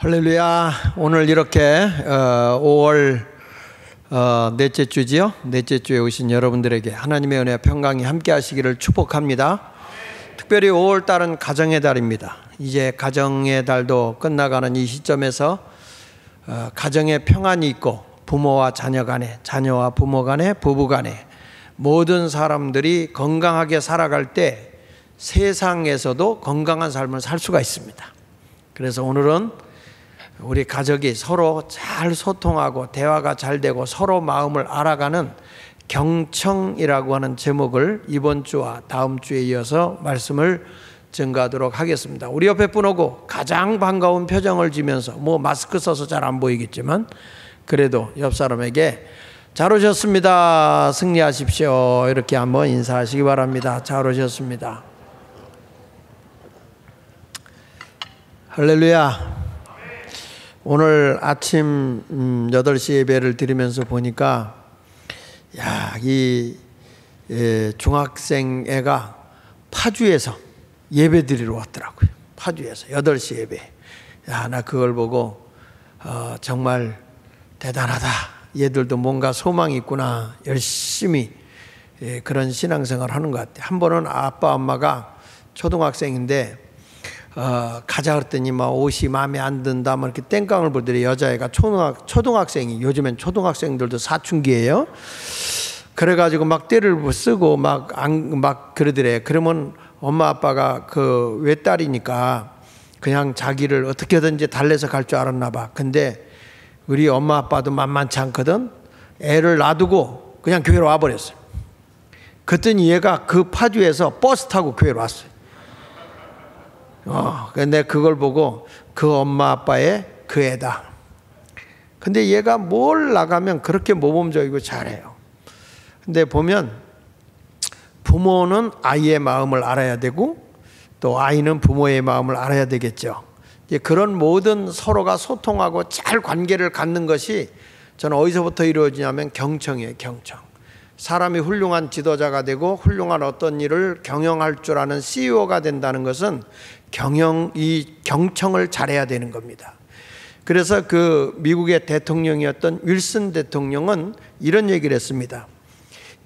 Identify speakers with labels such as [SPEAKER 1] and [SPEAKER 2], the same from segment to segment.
[SPEAKER 1] 할렐루야. 오늘 이렇게 5월 넷째 주지요. 넷째 주에 오신 여러분들에게 하나님의 은혜와 평강이 함께 하시기를 축복합니다. 특별히 5월 달은 가정의 달입니다. 이제 가정의 달도 끝나가는 이 시점에서 가정에 평안이 있고 부모와 자녀 간에, 자녀와 부모 간에, 부부 간에 모든 사람들이 건강하게 살아갈 때 세상에서도 건강한 삶을 살 수가 있습니다. 그래서 오늘은 우리 가족이 서로 잘 소통하고 대화가 잘 되고 서로 마음을 알아가는 경청이라고 하는 제목을 이번 주와 다음 주에 이어서 말씀을 증가하도록 하겠습니다. 우리 옆에 분 오고 가장 반가운 표정을 지면서 마스크 써서 잘 안 보이겠지만 그래도 옆 사람에게 잘 오셨습니다, 승리하십시오, 이렇게 한번 인사하시기 바랍니다. 잘 오셨습니다. 할렐루야. 오늘 아침 8시 예배를 드리면서 보니까 이 중학생 애가 파주에서 예배 드리러 왔더라고요. 파주에서 8시 예배. 나 그걸 보고 정말 대단하다. 얘들도 뭔가 소망이 있구나. 열심히 그런 신앙생활을 하는 것 같아요. 한 번은 아빠 엄마가 초등학생인데 가자 그랬더니 옷이 마음에 안 든다 이렇게 땡깡을 부르더래. 여자애가 초등학생이, 요즘엔 초등학생들도 사춘기예요. 그래가지고 막 떼를 쓰고 막 그러더래. 그러면 엄마 아빠가 그 외딸이니까 그냥 자기를 어떻게든지 달래서 갈 줄 알았나 봐. 근데 우리 엄마 아빠도 만만치 않거든. 애를 놔두고 그냥 교회로 와버렸어요. 그랬더니 얘가 그 파주에서 버스 타고 교회로 왔어요. 근데 그걸 보고 그 엄마 아빠의 그 애다. 근데 얘가 뭘 나가면 그렇게 모범적이고 잘해요. 근데 보면 부모는 아이의 마음을 알아야 되고 또 아이는 부모의 마음을 알아야 되겠죠. 그런 모든 서로가 소통하고 잘 관계를 갖는 것이 저는 어디서부터 이루어지냐면 경청이에요. 경청. 사람이 훌륭한 지도자가 되고 훌륭한 어떤 일을 경영할 줄 아는 CEO가 된다는 것은 이 경청을 잘해야 되는 겁니다. 그래서 그 미국의 대통령이었던 윌슨 대통령은 이런 얘기를 했습니다.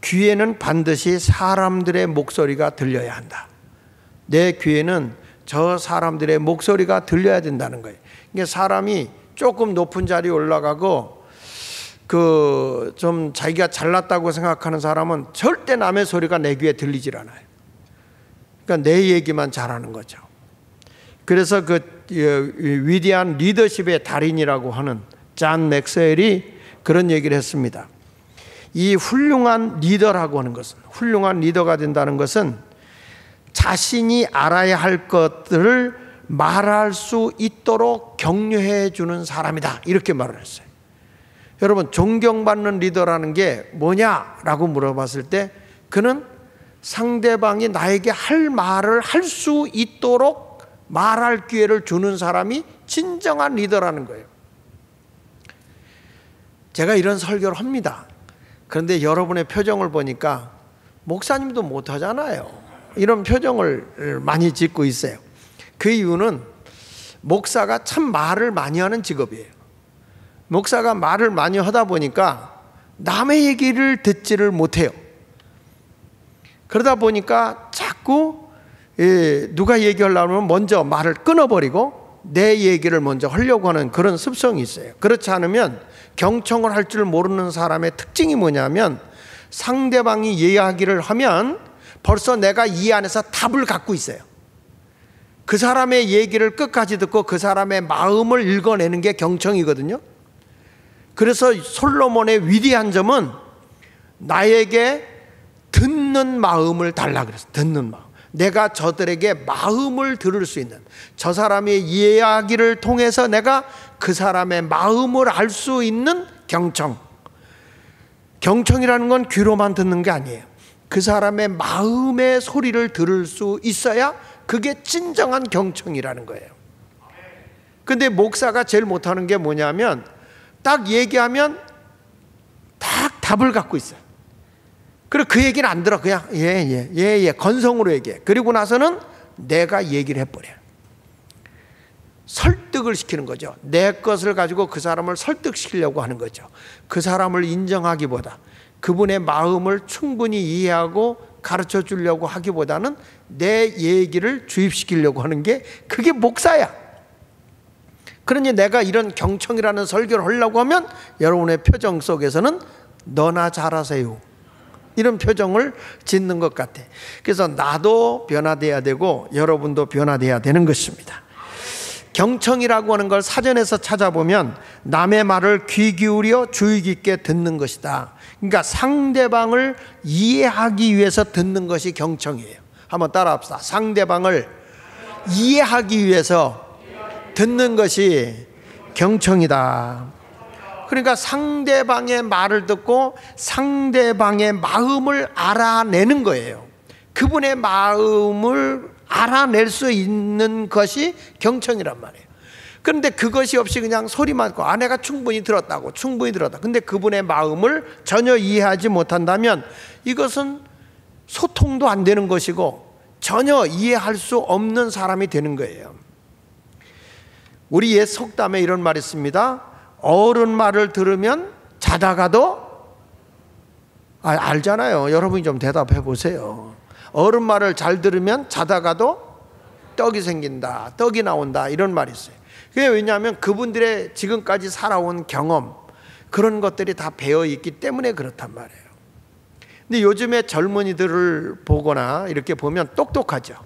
[SPEAKER 1] 귀에는 반드시 사람들의 목소리가 들려야 한다. 내 귀에는 저 사람들의 목소리가 들려야 된다는 거예요. 그러니까 사람이 조금 높은 자리에 올라가고 좀 자기가 잘났다고 생각하는 사람은 절대 남의 소리가 내 귀에 들리질 않아요. 그러니까 내 얘기만 잘하는 거죠. 그래서 그 위대한 리더십의 달인이라고 하는 잔 맥스웰이 그런 얘기를 했습니다. 이 훌륭한 리더라고 하는 것은, 훌륭한 리더가 된다는 것은 자신이 알아야 할 것들을 말할 수 있도록 격려해 주는 사람이다, 이렇게 말을 했어요. 여러분, 존경받는 리더라는 게 뭐냐라고 물어봤을 때 그는 상대방이 나에게 할 말을 할 수 있도록 말할 기회를 주는 사람이 진정한 리더라는 거예요. 제가 이런 설교를 합니다. 그런데 여러분의 표정을 보니까 목사님도 못하잖아요. 이런 표정을 많이 짓고 있어요. 그 이유는 목사가 참 말을 많이 하는 직업이에요. 목사가 말을 많이 하다 보니까 남의 얘기를 듣지를 못해요. 그러다 보니까 자꾸 누가 얘기하려면 먼저 말을 끊어버리고 내 얘기를 먼저 하려고 하는 그런 습성이 있어요. 그렇지 않으면 경청을 할 줄 모르는 사람의 특징이 뭐냐면 상대방이 이야기를 하면 벌써 내가 이 안에서 답을 갖고 있어요. 그 사람의 얘기를 끝까지 듣고 그 사람의 마음을 읽어내는 게 경청이거든요. 그래서 솔로몬의 위대한 점은 나에게 듣는 마음을 달라 그랬어요. 듣는 마음. 내가 저들에게 마음을 들을 수 있는, 저 사람의 이야기를 통해서 내가 그 사람의 마음을 알 수 있는 경청. 경청이라는 건 귀로만 듣는 게 아니에요. 그 사람의 마음의 소리를 들을 수 있어야 그게 진정한 경청이라는 거예요. 근데 목사가 제일 못하는 게 뭐냐면 딱 얘기하면 딱 답을 갖고 있어요. 그리고 그 얘기는 안 들어. 그냥 예 건성으로 얘기해. 그리고 나서는 내가 얘기를 해버려요. 설득을 시키는 거죠. 내 것을 가지고 그 사람을 설득시키려고 하는 거죠. 그 사람을 인정하기보다 그분의 마음을 충분히 이해하고 가르쳐 주려고 하기보다는 내 얘기를 주입시키려고 하는 게 그게 목사야. 그러니 내가 이런 경청이라는 설교를 하려고 하면 여러분의 표정 속에서는 너나 잘하세요, 이런 표정을 짓는 것 같아. 그래서 나도 변화돼야 되고 여러분도 변화돼야 되는 것입니다. 경청이라고 하는 걸 사전에서 찾아보면 남의 말을 귀 기울여 주의 깊게 듣는 것이다. 그러니까 상대방을 이해하기 위해서 듣는 것이 경청이에요. 한번 따라합시다. 상대방을 이해하기 위해서 듣는 것이 경청이다. 그러니까 상대방의 말을 듣고 상대방의 마음을 알아내는 거예요. 그분의 마음을 알아낼 수 있는 것이 경청이란 말이에요. 그런데 그것이 없이 그냥 소리만 듣고 내가 충분히 들었다고, 충분히 들었다. 근데 그분의 마음을 전혀 이해하지 못한다면 이것은 소통도 안 되는 것이고 전혀 이해할 수 없는 사람이 되는 거예요. 우리 옛 속담에 이런 말이 있습니다. 어른 말을 들으면 자다가도, 알잖아요. 여러분이 좀 대답해 보세요. 어른 말을 잘 들으면 자다가도 떡이 생긴다, 떡이 나온다, 이런 말이 있어요. 그게 왜냐하면 그분들의 지금까지 살아온 경험, 그런 것들이 다 배어 있기 때문에 그렇단 말이에요. 근데 요즘에 젊은이들을 보거나 이렇게 보면 똑똑하죠.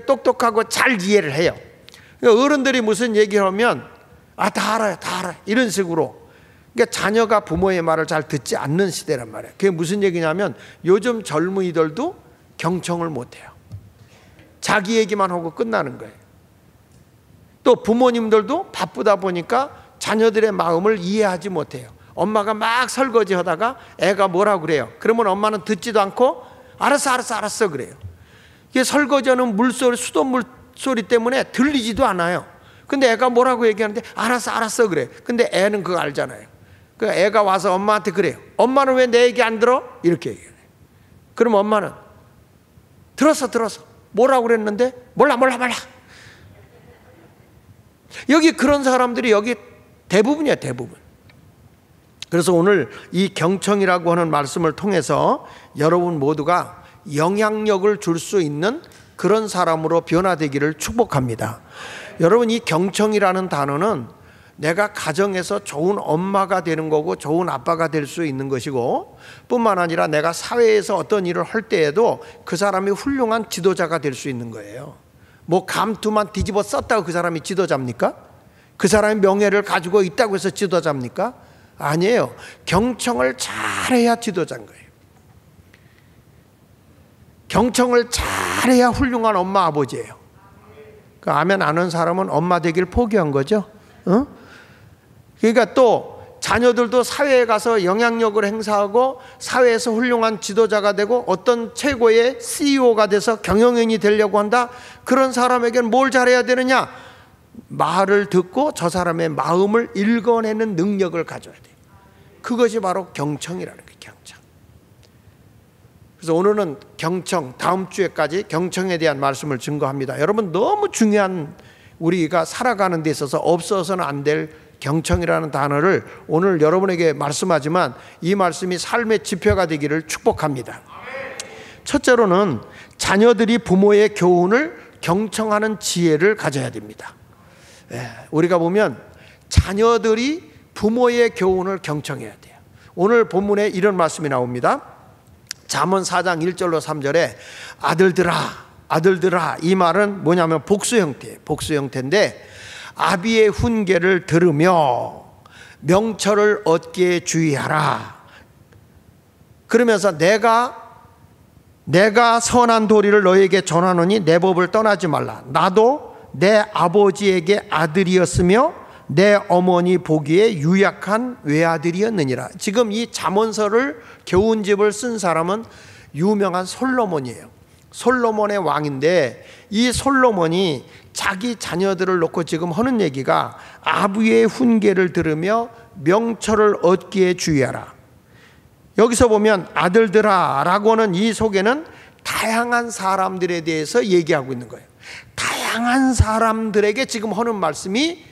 [SPEAKER 1] 똑똑하고 잘 이해를 해요. 그러니까 어른들이 무슨 얘기를 하면 다 알아요, 다 알아요, 이런 식으로. 그러니까 자녀가 부모의 말을 잘 듣지 않는 시대란 말이에요. 그게 무슨 얘기냐면 요즘 젊은이들도 경청을 못해요. 자기 얘기만 하고 끝나는 거예요. 또 부모님들도 바쁘다 보니까 자녀들의 마음을 이해하지 못해요. 엄마가 막 설거지 하다가 애가 뭐라 그래요. 그러면 엄마는 듣지도 않고 알았어 그래요. 이게 설거지하는 물소리, 수돗물 소리 때문에 들리지도 않아요. 근데 애가 뭐라고 얘기하는데 알았어 그래. 근데 애는 그거 알잖아요. 그러니까 애가 와서 엄마한테 그래요. 엄마는 왜 내 얘기 안 들어? 이렇게 얘기해요. 그럼 엄마는 들었어. 뭐라고 그랬는데? 몰라. 여기 그런 사람들이 여기 대부분이야, 대부분. 그래서 오늘 이 경청이라고 하는 말씀을 통해서 여러분 모두가 영향력을 줄 수 있는 그런 사람으로 변화되기를 축복합니다. 여러분, 이 경청이라는 단어는 내가 가정에서 좋은 엄마가 되는 거고 좋은 아빠가 될 수 있는 것이고, 뿐만 아니라 내가 사회에서 어떤 일을 할 때에도 그 사람이 훌륭한 지도자가 될 수 있는 거예요. 뭐 감투만 뒤집어 썼다고 그 사람이 지도자입니까? 그 사람의 명예를 가지고 있다고 해서 지도자입니까? 아니에요. 경청을 잘해야 지도자인 거예요. 경청을 잘해야 훌륭한 엄마 아버지예요. 그 아멘 안 하는 사람은 엄마 되기를 포기한 거죠. 그러니까 또 자녀들도 사회에 가서 영향력을 행사하고 사회에서 훌륭한 지도자가 되고 어떤 최고의 CEO가 돼서 경영인이 되려고 한다. 그런 사람에게는 뭘 잘해야 되느냐? 말을 듣고 저 사람의 마음을 읽어내는 능력을 가져야 돼요. 그것이 바로 경청이라는 거예요. 경청. 그래서 오늘은 경청, 다음 주에까지 경청에 대한 말씀을 증거합니다. 여러분, 너무 중요한, 우리가 살아가는 데 있어서 없어서는 안 될 경청이라는 단어를 오늘 여러분에게 말씀하지만 이 말씀이 삶의 지표가 되기를 축복합니다. 첫째로는 자녀들이 부모의 교훈을 경청하는 지혜를 가져야 됩니다. 우리가 보면 자녀들이 부모의 교훈을 경청해야 돼요. 오늘 본문에 이런 말씀이 나옵니다. 잠언 4장 1절로 3절에 아들들아, 이 말은 뭐냐면 복수 형태인데 아비의 훈계를 들으며 명철을 얻기에 주의하라. 그러면서 내가 선한 도리를 너에게 전하노니 내 법을 떠나지 말라. 나도 내 아버지에게 아들이었으며 내 어머니 보기에 유약한 외아들이었느니라. 지금 이 잠언서를 교훈집을 쓴 사람은 유명한 솔로몬이에요. 솔로몬의 왕인데 이 솔로몬이 자기 자녀들을 놓고 지금 하는 얘기가 아비의 훈계를 들으며 명철을 얻기에 주의하라. 여기서 보면 아들들아 라고 하는 이 속에는 다양한 사람들에 대해서 얘기하고 있는 거예요. 다양한 강한 사람들에게 지금 하는 말씀이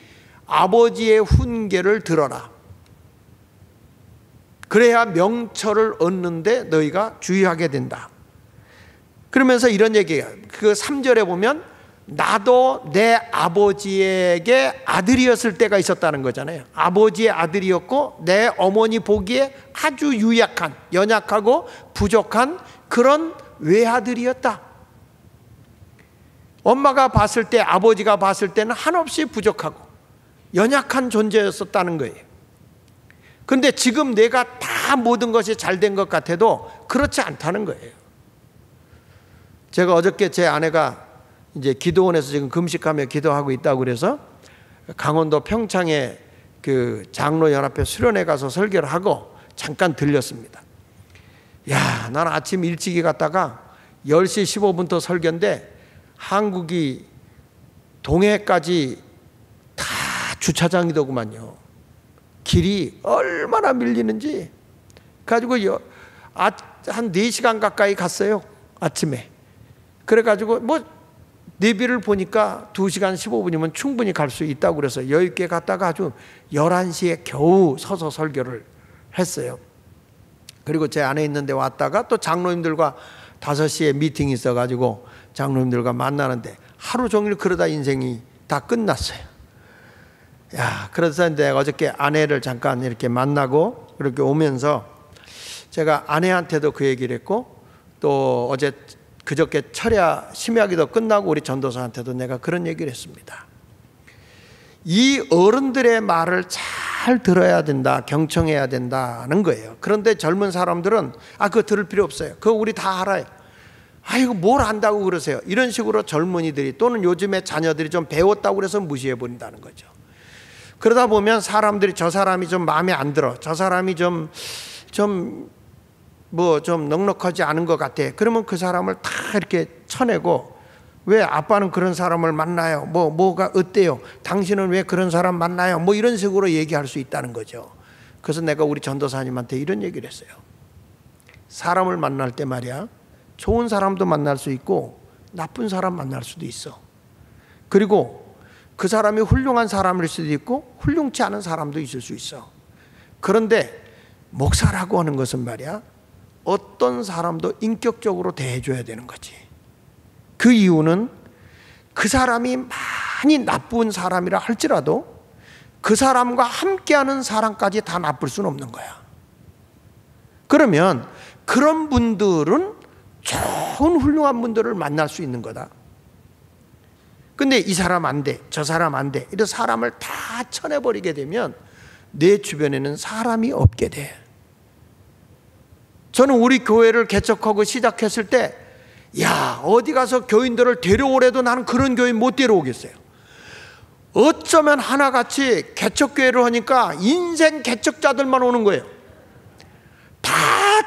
[SPEAKER 1] 아버지의 훈계를 들어라. 그래야 명철을 얻는데 너희가 주의하게 된다. 그러면서 이런 얘기예요. 그 3절에 보면 나도 내 아버지에게 아들이었을 때가 있었다는 거잖아요. 아버지의 아들이었고 내 어머니 보기에 아주 유약한, 연약하고 부족한 그런 외아들이었다. 엄마가 봤을 때, 아버지가 봤을 때는 한없이 부족하고 연약한 존재였었다는 거예요. 근데 지금 내가 다 모든 것이 잘 된 것 같아도 그렇지 않다는 거예요. 제가 어저께 제 아내가 이제 기도원에서 지금 금식하며 기도하고 있다고 그래서 강원도 평창에 그 장로연합회 수련회 가서 설교를 하고 잠깐 들렸습니다. 야, 나는 아침 일찍이 갔다가 10시 15분부터 설교인데 한국이 동해까지 다 주차장이더구만요. 길이 얼마나 밀리는지. 가지고 한 4시간 가까이 갔어요, 아침에. 그래가지고 내비를 보니까 2시간 15분이면 충분히 갈 수 있다고 그래서 여유 있게 갔다가 아주 11시에 겨우 서서 설교를 했어요. 그리고 제 안에 있는데 왔다가 또 장로님들과 5시에 미팅이 있어가지고 장로님들과 만나는데 하루 종일 그러다 인생이 다 끝났어요. 야, 그래서 이제 어저께 아내를 잠깐 이렇게 만나고 그렇게 오면서 제가 아내한테도 그 얘기를 했고 또 어제 그저께 철야 심야기도 끝나고 우리 전도사한테도 내가 그런 얘기를 했습니다. 이 어른들의 말을 잘 들어야 된다, 경청해야 된다는 거예요. 그런데 젊은 사람들은 그거 들을 필요 없어요. 그거 우리 다 알아요. 이거 뭘 안다고 그러세요. 이런 식으로 젊은이들이 또는 요즘에 자녀들이 좀 배웠다고 그래서 무시해 버린다는 거죠. 그러다 보면 사람들이 저 사람이 좀 마음에 안 들어, 저 사람이 좀 넉넉하지 않은 것 같아. 그러면 그 사람을 다 이렇게 쳐내고, 왜 아빠는 그런 사람을 만나요? 뭐가 어때요? 당신은 왜 그런 사람 만나요? 이런 식으로 얘기할 수 있다는 거죠. 그래서 내가 우리 전도사님한테 이런 얘기를 했어요. 사람을 만날 때 말이야, 좋은 사람도 만날 수 있고 나쁜 사람 만날 수도 있어. 그리고 그 사람이 훌륭한 사람일 수도 있고 훌륭치 않은 사람도 있을 수 있어. 그런데 목사라고 하는 것은 말이야, 어떤 사람도 인격적으로 대해줘야 되는 거지. 그 이유는 그 사람이 많이 나쁜 사람이라 할지라도 그 사람과 함께하는 사람까지 다 나쁠 수는 없는 거야. 그러면 그런 분들은 좋은 훌륭한 분들을 만날 수 있는 거다. 근데 이 사람 안 돼, 저 사람 안 돼, 이런 사람을 다 쳐내버리게 되면 내 주변에는 사람이 없게 돼. 저는 우리 교회를 개척하고 시작했을 때 어디 가서 교인들을 데려오래도 나는 그런 교인 못 데려오겠어요. 어쩌면 하나같이 개척교회를 하니까 인생 개척자들만 오는 거예요. 다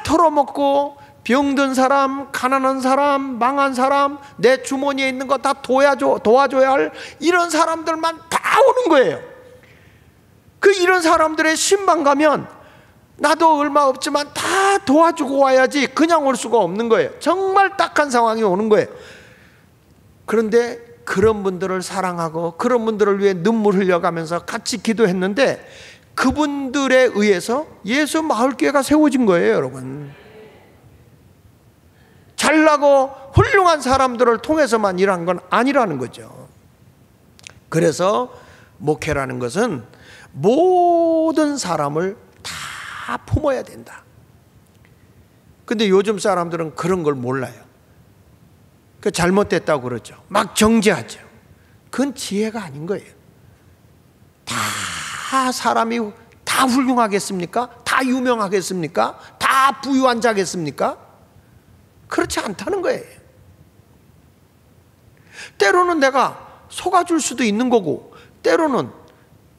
[SPEAKER 1] 털어먹고 병든 사람, 가난한 사람, 망한 사람, 내 주머니에 있는 거 다 도와줘야 할 이런 사람들만 다 오는 거예요. 이런 사람들의 신방 가면 나도 얼마 없지만 다 도와주고 와야지 그냥 올 수가 없는 거예요. 정말 딱한 상황이 오는 거예요. 그런데 그런 분들을 사랑하고 그런 분들을 위해 눈물 흘려가면서 같이 기도했는데 그분들에 의해서 예수 마을교회가 세워진 거예요, 여러분. 잘나고 훌륭한 사람들을 통해서만 일한 건 아니라는 거죠. 그래서 목회라는 것은 모든 사람을 다 품어야 된다. 근데 요즘 사람들은 그런 걸 몰라요. 그 잘못됐다고 그러죠. 막 정죄하죠. 그건 지혜가 아닌 거예요. 다 사람이 다 훌륭하겠습니까? 다 유명하겠습니까? 다 부유한 자겠습니까? 그렇지 않다는 거예요. 때로는 내가 속아줄 수도 있는 거고, 때로는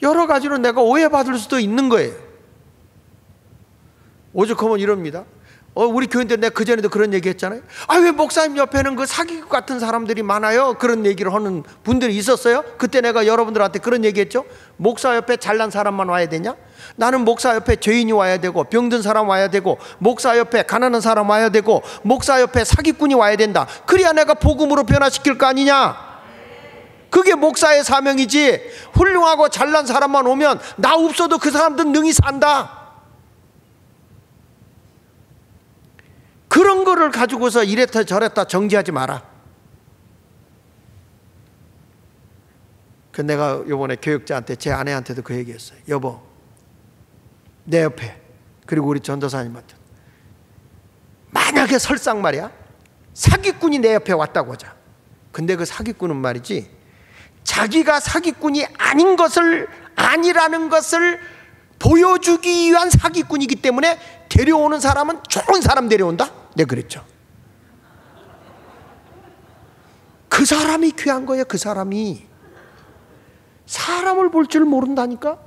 [SPEAKER 1] 여러 가지로 내가 오해받을 수도 있는 거예요. 오죽하면 이럽니다. 우리 교인들 내가 그전에도 그런 얘기 했잖아요. 왜 목사님 옆에는 그 사기꾼 같은 사람들이 많아요? 그런 얘기를 하는 분들이 있었어요. 그때 내가 여러분들한테 그런 얘기 했죠. 목사 옆에 잘난 사람만 와야 되냐? 나는 목사 옆에 죄인이 와야 되고, 병든 사람 와야 되고, 목사 옆에 가난한 사람 와야 되고, 목사 옆에 사기꾼이 와야 된다. 그래야 내가 복음으로 변화시킬 거 아니냐? 그게 목사의 사명이지. 훌륭하고 잘난 사람만 오면 나 없어도 그 사람들 능히 산다. 그런 거를 가지고서 이랬다 저랬다 정지하지 마라. 그 내가 요번에 교육자한테, 제 아내한테도 그 얘기했어요. 여보, 내 옆에, 그리고 우리 전도사님한테, 만약에 설상 말이야, 사기꾼이 내 옆에 왔다고 하자. 근데 그 사기꾼은 말이지, 자기가 사기꾼이 아닌 것을, 아니라는 것을 보여주기 위한 사기꾼이기 때문에 데려오는 사람은 좋은 사람 데려온다? 내가 그랬죠. 그 사람이 귀한 거예요. 그 사람이 사람을 볼 줄 모른다니까.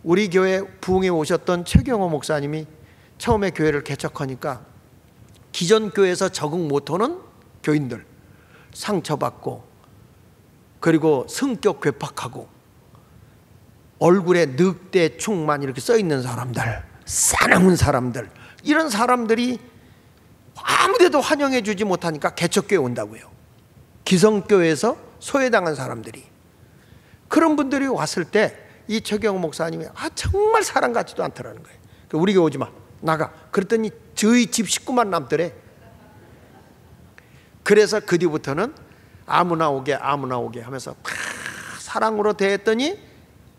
[SPEAKER 1] 우리 교회 부흥에 오셨던 최경호 목사님이 처음에 교회를 개척하니까 기존 교회에서 적응 못하는 교인들, 상처받고, 그리고 성격 괴팍하고, 얼굴에 늑대 충만 이렇게 써 있는 사람들, 싸나운 사람들, 이런 사람들이 아무데도 환영해 주지 못하니까 개척교회 온다고요. 기성교회에서 소외당한 사람들이. 그런 분들이 왔을 때 이 최경호 목사님이 정말 사람 같지도 않더라는 거예요. 우리 교회 오지 마, 나가. 그랬더니 저희 집 식구만 남더래. 그래서 그 뒤부터는 아무나 오게 아무나 오게 하면서 사랑으로 대했더니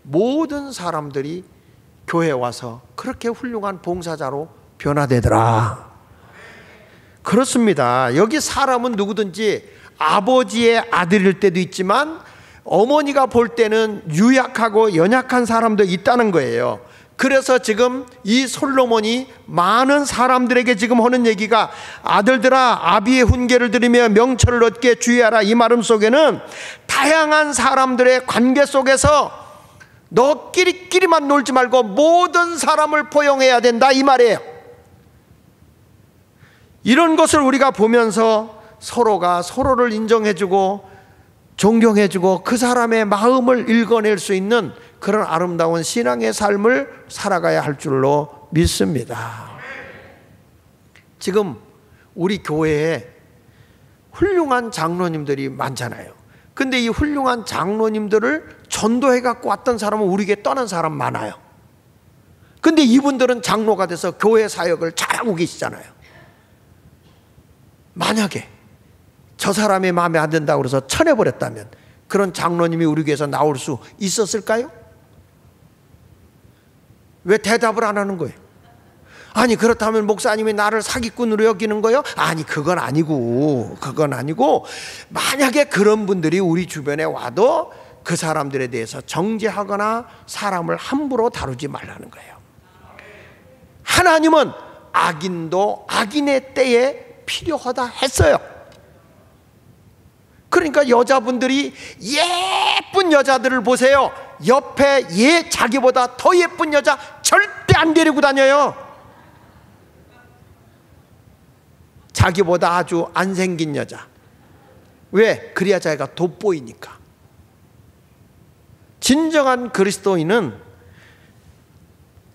[SPEAKER 1] 모든 사람들이 교회에 와서 그렇게 훌륭한 봉사자로 변화되더라. 그렇습니다. 여기 사람은 누구든지 아버지의 아들일 때도 있지만 어머니가 볼 때는 유약하고 연약한 사람도 있다는 거예요. 그래서 지금 이 솔로몬이 많은 사람들에게 지금 하는 얘기가, 아들들아 아비의 훈계를 들으며 명철을 얻게 주의하라. 이 말음 속에는 다양한 사람들의 관계 속에서 너끼리끼리만 놀지 말고 모든 사람을 포용해야 된다, 이 말이에요. 이런 것을 우리가 보면서 서로가 서로를 인정해주고 존경해주고 그 사람의 마음을 읽어낼 수 있는 그런 아름다운 신앙의 삶을 살아가야 할 줄로 믿습니다. 지금 우리 교회에 훌륭한 장로님들이 많잖아요. 근데 이 훌륭한 장로님들을 전도해 갖고 왔던 사람은 우리 교회 떠난 사람 많아요. 근데 이분들은 장로가 돼서 교회 사역을 잘하고 계시잖아요. 만약에 저 사람의 마음에 안 든다고 그래서 쳐내버렸다면 그런 장로님이 우리 교회에서 나올 수 있었을까요? 왜 대답을 안 하는 거예요? 아니, 그렇다면 목사님이 나를 사기꾼으로 여기는 거예요? 아니, 그건 아니고 만약에 그런 분들이 우리 주변에 와도 그 사람들에 대해서 정죄하거나 사람을 함부로 다루지 말라는 거예요. 하나님은 악인도 악인의 때에 필요하다 했어요. 그러니까 여자분들이 예쁜 여자들을 보세요. 옆에 자기보다 더 예쁜 여자 절대 안 데리고 다녀요. 자기보다 아주 안 생긴 여자. 왜? 그래야 자기가 돋보이니까. 진정한 그리스도인은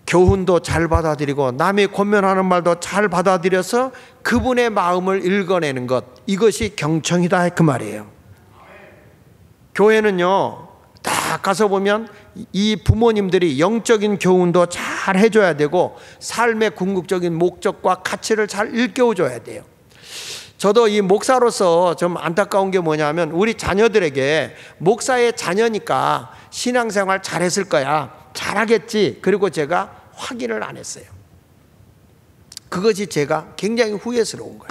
[SPEAKER 1] 교훈도 잘 받아들이고 남이 권면하는 말도 잘 받아들여서 그분의 마음을 읽어내는 것, 이것이 경청이다, 그 말이에요. 교회는요, 딱 가서 보면 이 부모님들이 영적인 교훈도 잘 해줘야 되고 삶의 궁극적인 목적과 가치를 잘 일깨워줘야 돼요. 저도 이 목사로서 좀 안타까운 게 뭐냐면, 우리 자녀들에게 목사의 자녀니까 신앙생활 잘했을 거야, 잘하겠지, 그리고 제가 확인을 안 했어요. 그것이 제가 굉장히 후회스러운 거예요.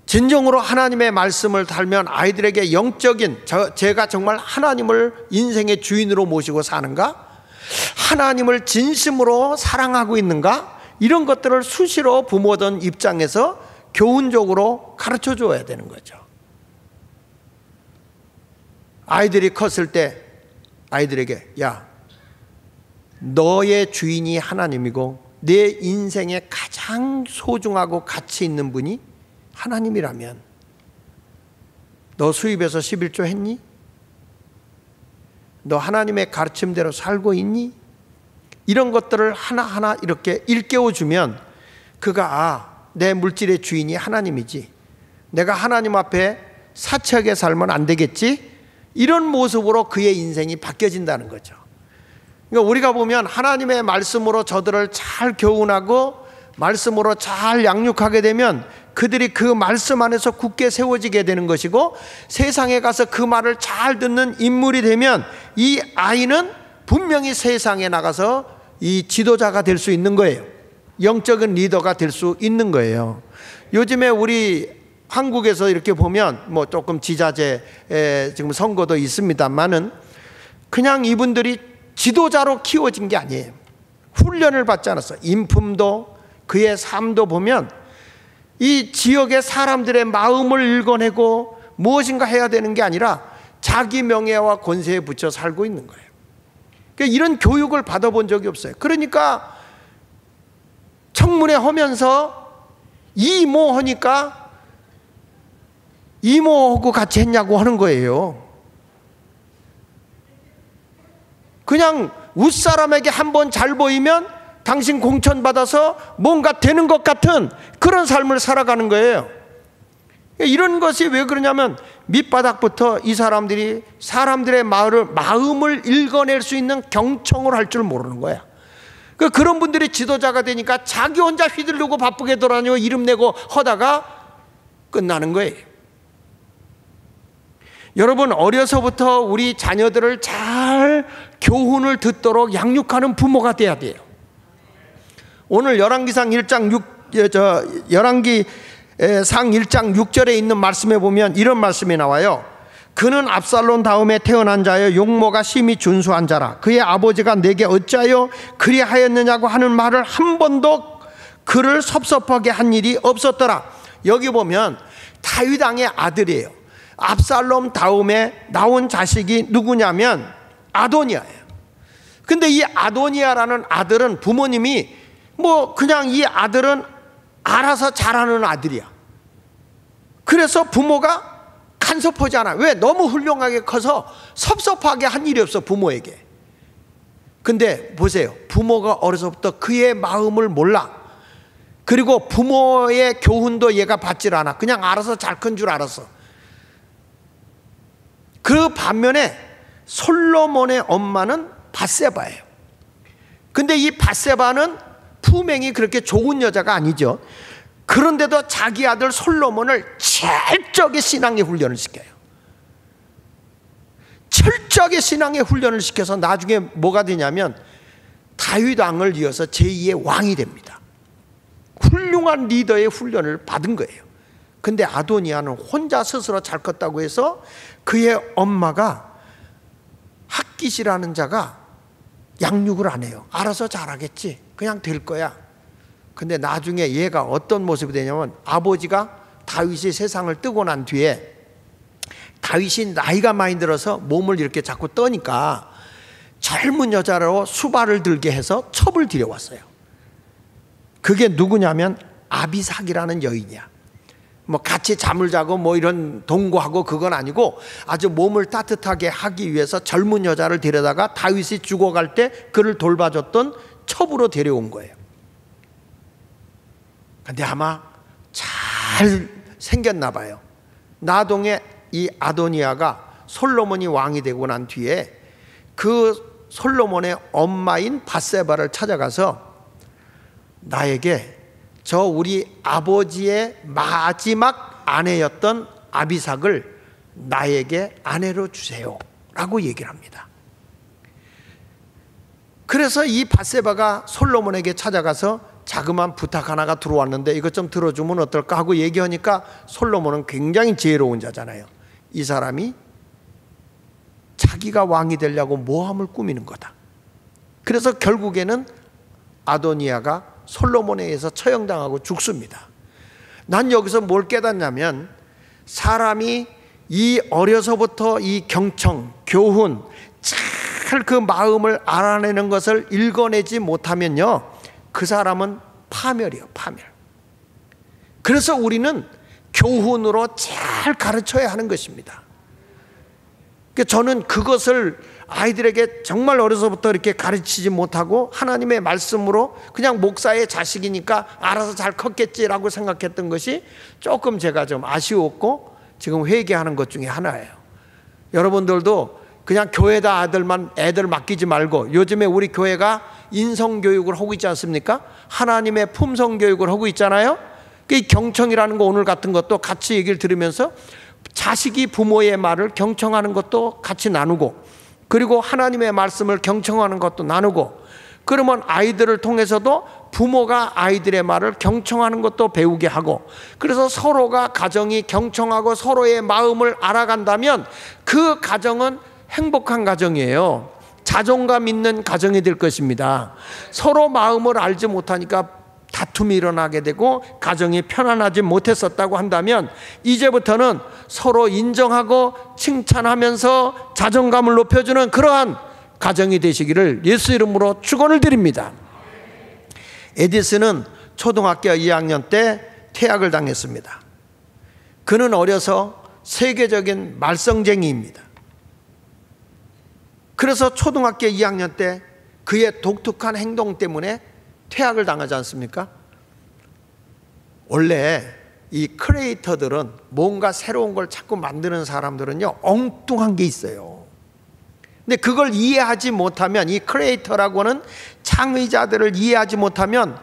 [SPEAKER 1] 진정으로 하나님의 말씀을 달면 아이들에게 영적인, 제가 정말 하나님을 인생의 주인으로 모시고 사는가? 하나님을 진심으로 사랑하고 있는가? 이런 것들을 수시로 부모든 입장에서 교훈적으로 가르쳐 줘야 되는 거죠. 아이들이 컸을 때 아이들에게, 야, 너의 주인이 하나님이고 내 인생에 가장 소중하고 가치 있는 분이 하나님이라면 너 수입에서 11조 했니? 너 하나님의 가르침대로 살고 있니? 이런 것들을 하나하나 이렇게 일깨워주면 그가 내 물질의 주인이 하나님이지, 내가 하나님 앞에 사치하게 살면 안 되겠지? 이런 모습으로 그의 인생이 바뀌어진다는 거죠. 그러니까 우리가 보면 하나님의 말씀으로 저들을 잘 교훈하고 말씀으로 잘 양육하게 되면 그들이 그 말씀 안에서 굳게 세워지게 되는 것이고, 세상에 가서 그 말을 잘 듣는 인물이 되면 이 아이는 분명히 세상에 나가서 이 지도자가 될 수 있는 거예요. 영적인 리더가 될 수 있는 거예요. 요즘에 우리 한국에서 이렇게 보면 뭐 조금 지자체 지금 선거도 있습니다만은 그냥 이분들이 지도자로 키워진 게 아니에요. 훈련을 받지 않았어요. 인품도 그의 삶도 보면 이 지역의 사람들의 마음을 읽어내고 무엇인가 해야 되는 게 아니라 자기 명예와 권세에 붙여 살고 있는 거예요. 그러니까 이런 교육을 받아본 적이 없어요. 그러니까 청문회 하면서 이모 하니까 이모하고 같이 했냐고 하는 거예요. 그냥 윗사람에게 한번 잘 보이면 당신 공천받아서 뭔가 되는 것 같은 그런 삶을 살아가는 거예요. 이런 것이 왜 그러냐면 밑바닥부터 이 사람들이 사람들의 마음을 읽어낼 수 있는 경청을 할 줄 모르는 거야. 그런 분들이 지도자가 되니까 자기 혼자 휘둘르고 바쁘게 돌아다니고 이름 내고 하다가 끝나는 거예요. 여러분, 어려서부터 우리 자녀들을 잘 교훈을 듣도록 양육하는 부모가 돼야 돼요. 오늘 열왕기상 1장 6절에 있는 말씀에 보면 이런 말씀이 나와요. 그는 압살롬 다음에 태어난 자여 용모가 심히 준수한 자라. 그의 아버지가 내게 어찌하여 그리하였느냐고 하는 말을 한 번도 그를 섭섭하게 한 일이 없었더라. 여기 보면 다윗 왕의 아들이에요. 압살롬 다음에 나온 자식이 누구냐면 아도니아예요. 근데 이 아도니아라는 아들은 부모님이 뭐 그냥 이 아들은 알아서 잘하는 아들이야. 그래서 부모가 간섭하지 않아. 왜? 너무 훌륭하게 커서 섭섭하게 한 일이 없어, 부모에게. 근데 보세요, 부모가 어려서부터 그의 마음을 몰라. 그리고 부모의 교훈도 얘가 받질 않아. 그냥 알아서 잘 큰 줄 알았어. 그 반면에 솔로몬의 엄마는 밧세바예요. 근데 이 밧세바는 품행이 그렇게 좋은 여자가 아니죠. 그런데도 자기 아들 솔로몬을 철저하게 신앙의 훈련을 시켜요. 철저하게 신앙의 훈련을 시켜서 나중에 뭐가 되냐면 다윗 왕을 이어서 제2의 왕이 됩니다. 훌륭한 리더의 훈련을 받은 거예요. 근데 아도니아는 혼자 스스로 잘 컸다고 해서 그의 엄마가 학깃이라는 자가 양육을 안 해요. 알아서 잘하겠지, 그냥 될 거야. 근데 나중에 얘가 어떤 모습이 되냐면 아버지가 다윗이 세상을 뜨고 난 뒤에 다윗이 나이가 많이 들어서 몸을 이렇게 자꾸 떠니까 젊은 여자로 수발을 들게 해서 첩을 들여왔어요. 그게 누구냐면 아비삭이라는 여인이야. 뭐 같이 잠을 자고 뭐 이런 동거하고 그건 아니고 아주 몸을 따뜻하게 하기 위해서 젊은 여자를 데려다가 다윗이 죽어갈 때 그를 돌봐줬던 첩으로 데려온 거예요. 근데 아마 잘 생겼나 봐요. 나동의 이 아도니아가 솔로몬이 왕이 되고 난 뒤에 그 솔로몬의 엄마인 밧세바를 찾아가서 나에게 저 우리 아버지의 마지막 아내였던 아비삭을 나에게 아내로 주세요 라고 얘기를 합니다. 그래서 이 밧세바가 솔로몬에게 찾아가서 자그마한 부탁 하나가 들어왔는데 이것 좀 들어주면 어떨까 하고 얘기하니까 솔로몬은 굉장히 지혜로운 자잖아요. 이 사람이 자기가 왕이 되려고 모함을 꾸미는 거다. 그래서 결국에는 아도니아가 솔로몬에 의해서 처형당하고 죽습니다. 난 여기서 뭘 깨닫냐면 사람이 이 어려서부터 이 경청, 교훈, 잘 그 마음을 알아내는 것을 읽어내지 못하면요, 그 사람은 파멸이에요, 파멸. 그래서 우리는 교훈으로 잘 가르쳐야 하는 것입니다. 저는 그것을 아이들에게 정말 어려서부터 이렇게 가르치지 못하고 하나님의 말씀으로 그냥 목사의 자식이니까 알아서 잘 컸겠지라고 생각했던 것이 조금 제가 좀 아쉬웠고 지금 회개하는 것 중에 하나예요. 여러분들도 그냥 교회다 애들 맡기지 말고, 요즘에 우리 교회가 인성교육을 하고 있지 않습니까? 하나님의 품성교육을 하고 있잖아요. 이 경청이라는 거 오늘 같은 것도 같이 얘기를 들으면서 자식이 부모의 말을 경청하는 것도 같이 나누고, 그리고 하나님의 말씀을 경청하는 것도 나누고, 그러면 아이들을 통해서도 부모가 아이들의 말을 경청하는 것도 배우게 하고, 그래서 서로가 가정이 경청하고 서로의 마음을 알아간다면 그 가정은 행복한 가정이에요. 자존감 있는 가정이 될 것입니다. 서로 마음을 알지 못하니까 다툼이 일어나게 되고 가정이 편안하지 못했었다고 한다면, 이제부터는 서로 인정하고 칭찬하면서 자존감을 높여주는 그러한 가정이 되시기를 예수 이름으로 축원을 드립니다. 에디슨은 초등학교 2학년 때 퇴학을 당했습니다. 그는 어려서 세계적인 말썽쟁이입니다. 그래서 초등학교 2학년 때 그의 독특한 행동 때문에 퇴학을 당하지 않습니까? 원래 이 크리에이터들은, 뭔가 새로운 걸 자꾸 만드는 사람들은요, 엉뚱한 게 있어요. 근데 그걸 이해하지 못하면, 이 크리에이터라고 하는 창의자들을 이해하지 못하면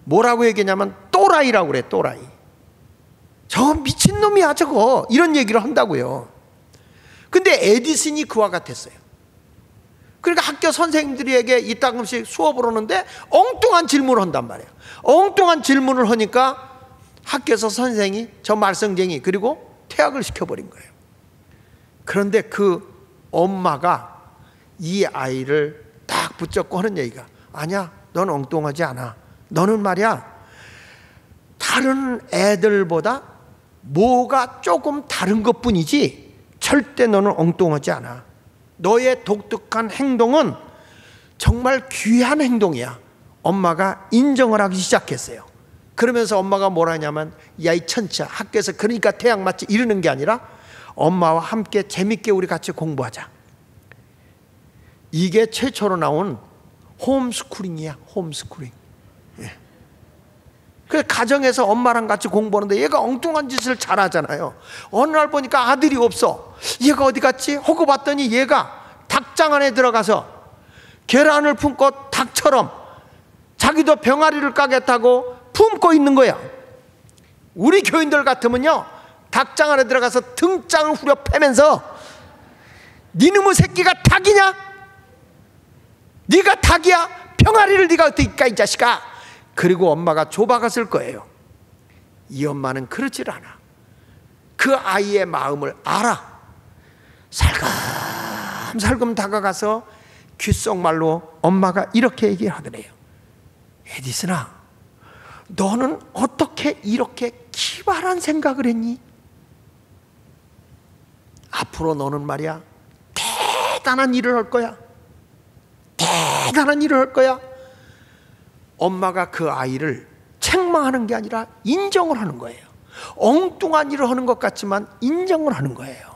[SPEAKER 1] 뭐라고 얘기하냐면 또라이라고 그래. 또라이. 저 미친놈이야 저거, 이런 얘기를 한다고요. 근데 에디슨이 그와 같았어요. 그러니까 학교 선생님들에게 이따금씩 수업을 하는데 엉뚱한 질문을 한단 말이에요. 엉뚱한 질문을 하니까 학교에서 선생이 저 말썽쟁이, 그리고 퇴학을 시켜버린 거예요. 그런데 그 엄마가 이 아이를 딱 붙잡고 하는 얘기가, 아니야, 넌 엉뚱하지 않아. 너는 말이야, 다른 애들보다 뭐가 조금 다른 것뿐이지 절대 너는 엉뚱하지 않아. 너의 독특한 행동은 정말 귀한 행동이야. 엄마가 인정을 하기 시작했어요. 그러면서 엄마가 뭐라 하냐면, 야 이 천치야, 학교에서 그러니까 퇴학 맞지, 이러는 게 아니라 엄마와 함께 재밌게 우리 같이 공부하자. 이게 최초로 나온 홈스쿨링이야. 홈스쿨링. 예. 그 가정에서 엄마랑 같이 공부하는데 얘가 엉뚱한 짓을 잘하잖아요. 어느 날 보니까 아들이 없어. 얘가 어디 갔지? 하고 봤더니 얘가 닭장 안에 들어가서 계란을 품고 닭처럼 자기도 병아리를 까겠다고 품고 있는 거야. 우리 교인들 같으면요, 닭장 안에 들어가서 등장을 후려 패면서, 니놈의 새끼가 닭이냐? 네가 닭이야? 병아리를 네가 어떻게 까, 이 자식아? 그리고 엄마가 조박았을 거예요. 이 엄마는 그렇질 않아. 그 아이의 마음을 알아. 살금살금 다가가서 귓속말로 엄마가 이렇게 얘기하더래요. 에디슨아, 너는 어떻게 이렇게 기발한 생각을 했니? 앞으로 너는 말이야, 대단한 일을 할 거야. 대단한 일을 할 거야. 엄마가 그 아이를 책망하는 게 아니라 인정을 하는 거예요. 엉뚱한 일을 하는 것 같지만 인정을 하는 거예요.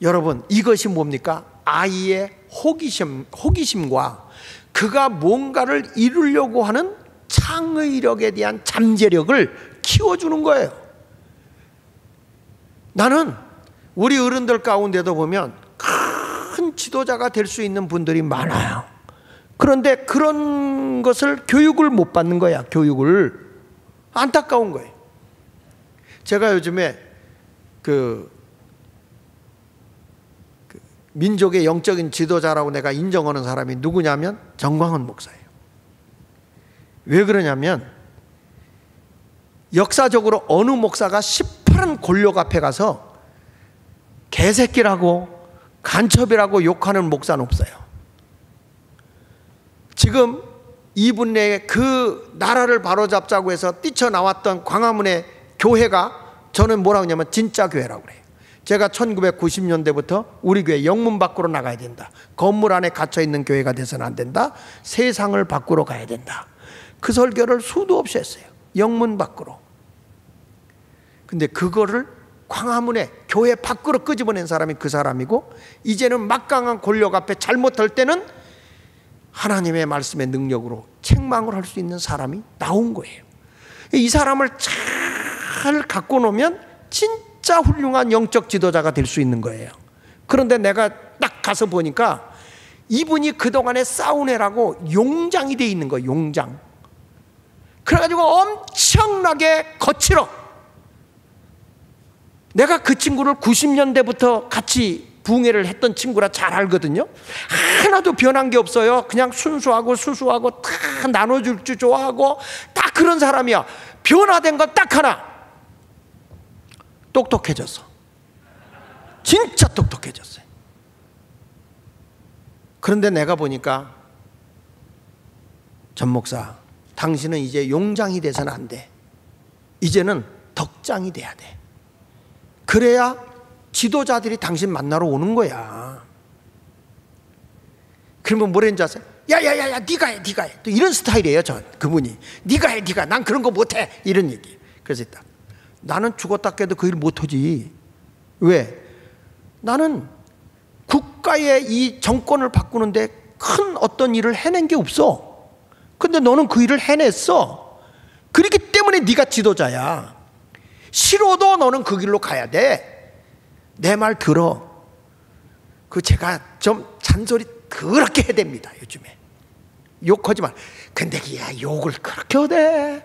[SPEAKER 1] 여러분, 이것이 뭡니까? 아이의 호기심과 그가 뭔가를 이루려고 하는 창의력에 대한 잠재력을 키워주는 거예요. 나는 우리 어른들 가운데도 보면 큰 지도자가 될 수 있는 분들이 많아요. 그런데 그런 것을 교육을 못 받는 거야. 교육을. 안타까운 거예요. 제가 요즘에 그 민족의 영적인 지도자라고 내가 인정하는 사람이 누구냐면 정광훈 목사예요. 왜 그러냐면, 역사적으로 어느 목사가 시퍼런 권력 앞에 가서 개새끼라고 간첩이라고 욕하는 목사는 없어요. 지금 이분 내에 그 나라를 바로잡자고 해서 뛰쳐나왔던 광화문의 교회가, 저는 뭐라고 하냐면 진짜 교회라고 그래요. 제가 1990년대부터 우리 교회 영문 밖으로 나가야 된다. 건물 안에 갇혀있는 교회가 돼서는 안 된다. 세상을 밖으로 가야 된다. 그 설교를 수도 없이 했어요. 영문 밖으로. 근데 그거를 광화문에 교회 밖으로 끄집어낸 사람이 그 사람이고, 이제는 막강한 권력 앞에 잘못할 때는 하나님의 말씀의 능력으로 책망을 할 수 있는 사람이 나온 거예요. 이 사람을 잘 갖고 놓으면 진짜 훌륭한 영적 지도자가 될 수 있는 거예요. 그런데 내가 딱 가서 보니까 이분이 그동안에 사우네라고 용장이 돼 있는 거예요. 용장. 그래가지고 엄청나게 거칠어. 내가 그 친구를 90년대부터 같이 부흥회를 했던 친구라 잘 알거든요. 하나도 변한 게 없어요. 그냥 순수하고 수수하고 다 나눠줄 줄 좋아하고 딱 그런 사람이야. 변화된 건 딱 하나. 똑똑해졌어. 진짜 똑똑해졌어요. 그런데 내가 보니까, 전 목사, 당신은 이제 용장이 돼서는 안 돼. 이제는 덕장이 돼야 돼. 그래야 지도자들이 당신 만나러 오는 거야. 그러면 뭐랬는지 아세요? 야야야야, 네가 해, 네가 해. 또 이런 스타일이에요. 그분이. 네가 해, 네가. 난 그런 거 못해. 이런 얘기. 그래서 일단 나는 죽었다 깨도 그 일 못하지. 왜? 나는 국가의 이 정권을 바꾸는데 큰 어떤 일을 해낸 게 없어. 근데 너는 그 일을 해냈어. 그렇기 때문에 네가 지도자야. 싫어도 너는 그 길로 가야 돼. 내 말 들어. 제가 좀 잔소리 그렇게 해야 됩니다. 요즘에 욕하지 마. 근데 야, 욕을 그렇게 하대.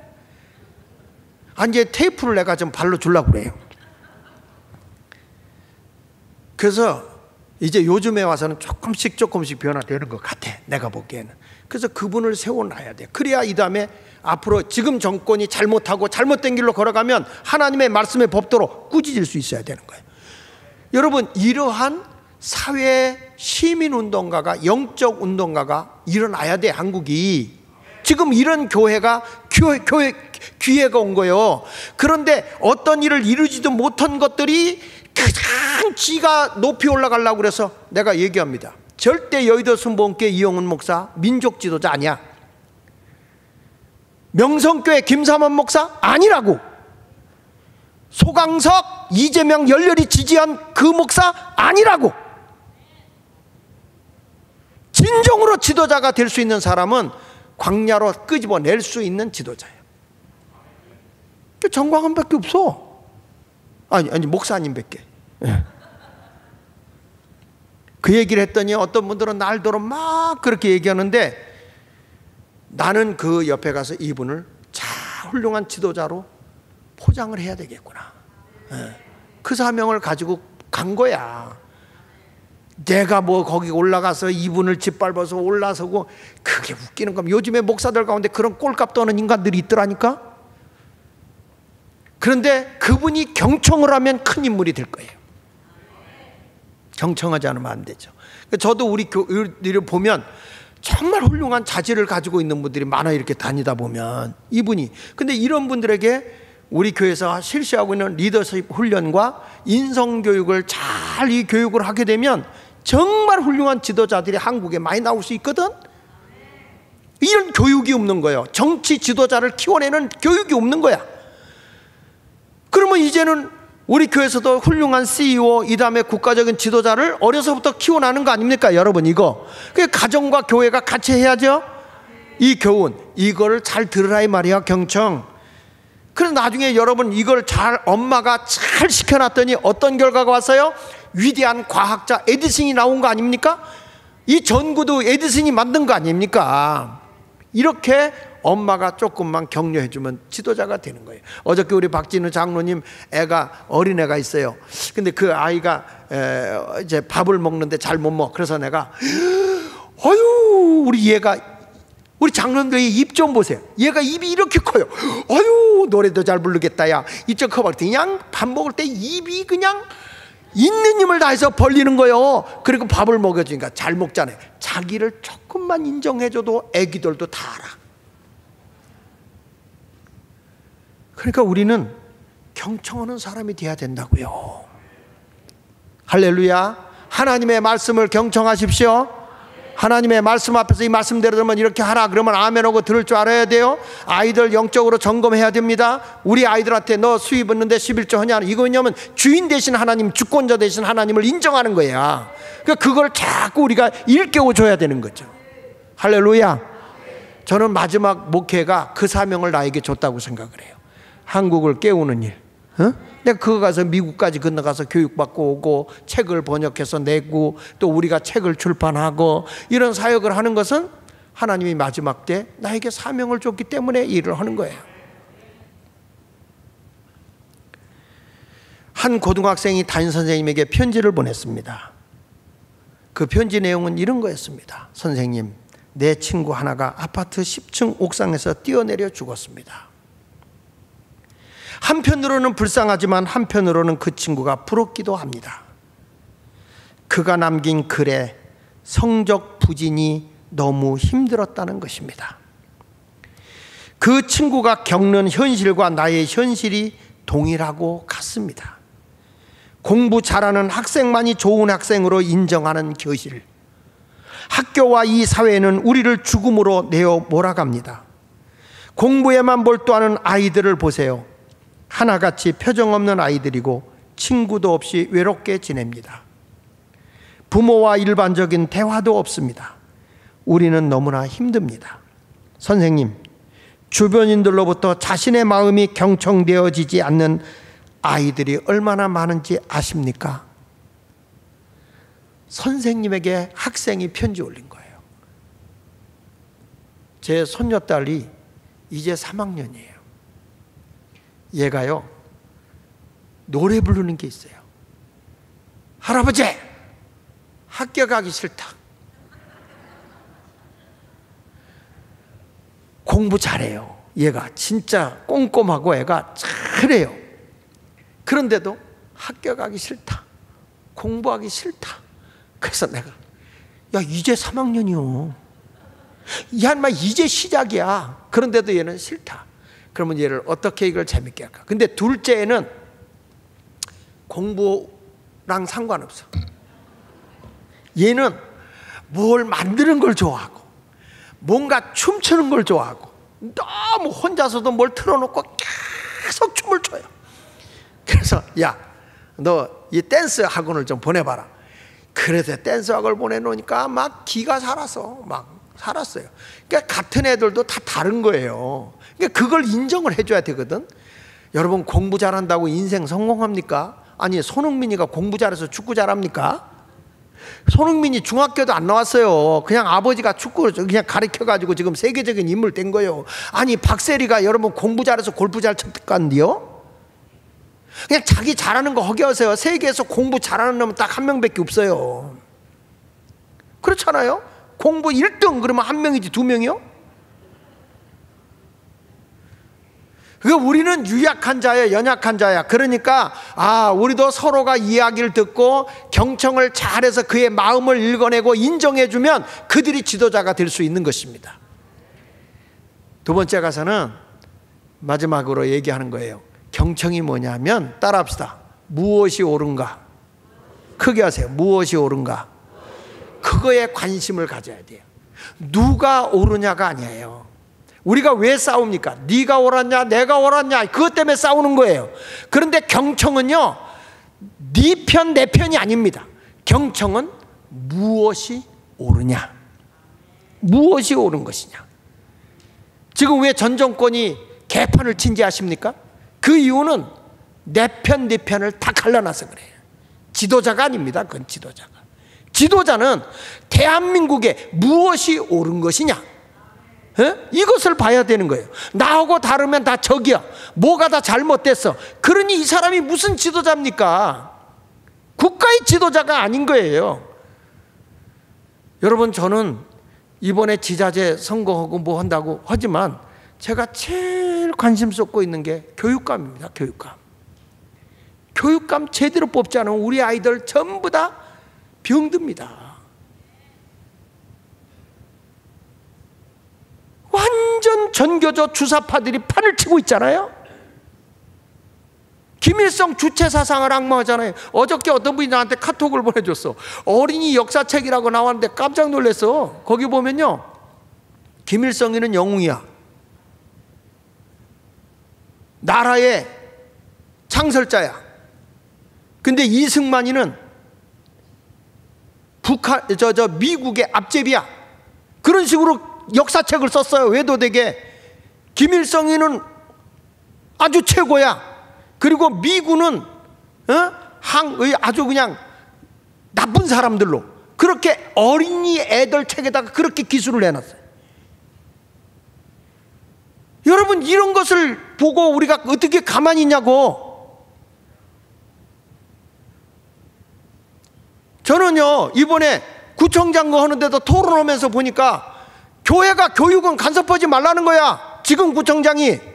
[SPEAKER 1] 이제 테이프를 내가 좀 발로 주려고 그래요. 그래서 이제 요즘에 와서는 조금씩 변화되는 것 같아, 내가 보기에는. 그래서 그분을 세워놔야 돼. 그래야 이 다음에 앞으로 지금 정권이 잘못하고 잘못된 길로 걸어가면 하나님의 말씀의 법도로 꾸짖을 수 있어야 되는 거예요. 여러분, 이러한 사회 시민운동가가, 영적 운동가가 일어나야 돼, 한국이. 지금 이런 교회가 기회가 온 거예요. 그런데 어떤 일을 이루지도 못한 것들이 가장 지가 높이 올라가려고 그래서 내가 얘기합니다. 절대 여의도 순복음교회 이용훈 목사 민족 지도자 아니야. 명성교회 김삼원 목사 아니라고. 소강석, 이재명 열렬히 지지한 그 목사 아니라고. 진정으로 지도자가 될 수 있는 사람은 광야로 끄집어낼 수 있는 지도자예요. 정광훈밖에 없어. 아니 목사님밖에. 그 얘기를 했더니 어떤 분들은 날도록 막 그렇게 얘기하는데, 나는 그 옆에 가서 이분을 훌륭한 지도자로 포장을 해야 되겠구나. 그 사명을 가지고 간 거야. 내가 뭐 거기 올라가서 이분을 짓밟아서 올라서고, 그게 웃기는 겁니다. 요즘에 목사들 가운데 그런 꼴값 떠는 인간들이 있더라니까. 그런데 그분이 경청을 하면 큰 인물이 될 거예요. 경청하지 않으면 안 되죠. 저도 우리 교회를 보면 정말 훌륭한 자질을 가지고 있는 분들이 많아요. 이렇게 다니다 보면 이분이. 근데 이런 분들에게 우리 교회에서 실시하고 있는 리더십 훈련과 인성교육을 잘 이 교육을 하게 되면 정말 훌륭한 지도자들이 한국에 많이 나올 수 있거든. 이런 교육이 없는 거예요. 정치 지도자를 키워내는 교육이 없는 거야. 그러면 이제는 우리 교회에서도 훌륭한 CEO, 이 다음에 국가적인 지도자를 어려서부터 키워나는 거 아닙니까, 여러분? 이거 가정과 교회가 같이 해야죠. 이 교훈, 이거를 잘 들으라 이 말이야, 경청. 그래서 나중에 여러분 이걸 잘 엄마가 잘 시켜놨더니 어떤 결과가 왔어요? 위대한 과학자 에디슨이 나온 거 아닙니까? 이 전구도 에디슨이 만든 거 아닙니까? 이렇게 엄마가 조금만 격려해주면 지도자가 되는 거예요. 어저께 우리 박진우 장로님 애가, 어린애가 있어요. 근데 그 아이가 이제 밥을 먹는데 잘 못 먹어. 그래서 내가 우리 얘가, 우리 장로님들 입 좀 보세요. 얘가 입이 이렇게 커요. 노래도 잘 부르겠다. 야, 입 좀 커버렸더니 그냥 밥 먹을 때 입이 그냥 있는 힘을 다해서 벌리는 거예요. 그리고 밥을 먹여주니까 잘 먹잖아요. 자기를 조금만 인정해줘도 애기들도 다 알아. 그러니까 우리는 경청하는 사람이 돼야 된다고요. 할렐루야. 하나님의 말씀을 경청하십시오. 하나님의 말씀 앞에서 이 말씀대로 들으면 이렇게 하라 그러면 아멘하고 들을 줄 알아야 돼요. 아이들 영적으로 점검해야 됩니다. 우리 아이들한테 너 수입 얻는데 11조 하냐, 이거 왜냐면 주인 대신 하나님, 주권자 대신 하나님을 인정하는 거야. 그러니까 그걸 자꾸 우리가 일깨워줘야 되는 거죠. 할렐루야. 저는 마지막 목회가 그 사명을 나에게 줬다고 생각을 해요. 한국을 깨우는 일. 내가 그거 가서 미국까지 건너가서 교육받고 오고 책을 번역해서 내고 또 우리가 책을 출판하고 이런 사역을 하는 것은 하나님이 마지막 때 나에게 사명을 줬기 때문에 일을 하는 거예요. 한 고등학생이 담임 선생님에게 편지를 보냈습니다. 그 편지 내용은 이런 거였습니다. 선생님, 내 친구 하나가 아파트 10층 옥상에서 뛰어내려 죽었습니다. 한편으로는 불쌍하지만 한편으로는 그 친구가 부럽기도 합니다. 그가 남긴 글에 성적 부진이 너무 힘들었다는 것입니다. 그 친구가 겪는 현실과 나의 현실이 동일하고 같습니다. 공부 잘하는 학생만이 좋은 학생으로 인정하는 교실, 학교와 이 사회는 우리를 죽음으로 내어 몰아갑니다. 공부에만 몰두하는 아이들을 보세요. 하나같이 표정 없는 아이들이고 친구도 없이 외롭게 지냅니다. 부모와 일반적인 대화도 없습니다. 우리는 너무나 힘듭니다. 선생님, 주변인들로부터 자신의 마음이 경청되어지지 않는 아이들이 얼마나 많은지 아십니까? 선생님에게 학생이 편지 올린 거예요. 제 손녀딸이 이제 3학년이에요. 얘가요, 노래 부르는 게 있어요. 할아버지, 학교 가기 싫다. 공부 잘해요. 얘가 진짜 꼼꼼하고 애가 잘해요. 그런데도 학교 가기 싫다. 공부하기 싫다. 그래서 내가, 야, 이제 3학년이요. 야, 인마 이제 시작이야. 그런데도 얘는 싫다. 그러면 얘를 어떻게 이걸 재밌게 할까? 근데 둘째는 공부랑 상관없어. 얘는 뭘 만드는 걸 좋아하고 뭔가 춤추는 걸 좋아하고 너무 혼자서도 뭘 틀어놓고 계속 춤을 춰요. 그래서 야, 너 이 댄스 학원을 좀 보내봐라. 그래서 댄스 학원을 보내놓으니까 막 기가 살았어. 막 살았어요. 그러니까 같은 애들도 다 다른 거예요. 그러니까 그걸 인정을 해줘야 되거든. 여러분, 공부 잘한다고 인생 성공합니까? 아니, 손흥민이가 공부 잘해서 축구 잘합니까? 손흥민이 중학교도 안 나왔어요. 그냥 아버지가 축구를 그냥 가르쳐가지고 지금 세계적인 인물 된 거예요. 아니, 박세리가 여러분 공부 잘해서 골프 잘 쳤던데요? 그냥 자기 잘하는 거 허기하세요. 세계에서 공부 잘하는 놈은 딱 한 명밖에 없어요. 그렇잖아요? 공부 1등 그러면 한 명이지 두 명이요? 그러니까 우리는 유약한 자야, 연약한 자야. 그러니까 우리도 서로가 이야기를 듣고 경청을 잘해서 그의 마음을 읽어내고 인정해주면 그들이 지도자가 될 수 있는 것입니다. 두 번째 가서는 마지막으로 얘기하는 거예요. 경청이 뭐냐면, 따라합시다. 무엇이 옳은가? 크게 하세요. 무엇이 옳은가? 그거에 관심을 가져야 돼요. 누가 옳으냐가 아니에요. 우리가 왜 싸웁니까? 네가 옳았냐 내가 옳았냐 그것 때문에 싸우는 거예요. 그런데 경청은요, 네 편 내 편이 아닙니다. 경청은 무엇이 옳으냐, 무엇이 옳은 것이냐. 지금 왜 전 정권이 개판을 친지 아십니까? 그 이유는 내 편 네 편을 다 갈라놔서 그래요. 지도자가 아닙니다. 그건 지도자가. 지도자는 대한민국에 무엇이 옳은 것이냐, 이것을 봐야 되는 거예요. 나하고 다르면 다 적이야. 뭐가 다 잘못됐어. 그러니 이 사람이 무슨 지도자입니까? 국가의 지도자가 아닌 거예요. 여러분, 저는 이번에 지자체 선거하고 뭐 한다고 하지만 제가 제일 관심 쏟고 있는 게 교육감입니다. 교육감. 교육감 제대로 뽑지 않으면 우리 아이들 전부 다 병듭니다. 완전 전교조 주사파들이 판을 치고 있잖아요. 김일성 주체 사상을 악마하잖아요. 어저께 어떤 분이 나한테 카톡을 보내줬어. 어린이 역사책이라고 나왔는데 깜짝 놀랐어. 거기 보면요, 김일성이는 영웅이야. 나라의 창설자야. 근데 이승만이는 미국의 앞제비야. 그런 식으로 역사책을 썼어요. 외도되게. 김일성이는 아주 최고야. 그리고 미군은 아주 그냥 나쁜 사람들로, 그렇게 어린이 애들 책에다가 그렇게 기술을 내놨어요. 여러분, 이런 것을 보고 우리가 어떻게 가만히 있냐고. 저는요, 이번에 구청장 거 하는데도 토론하면서 보니까 교회가 교육은 간섭하지 말라는 거야. 지금 구청장이.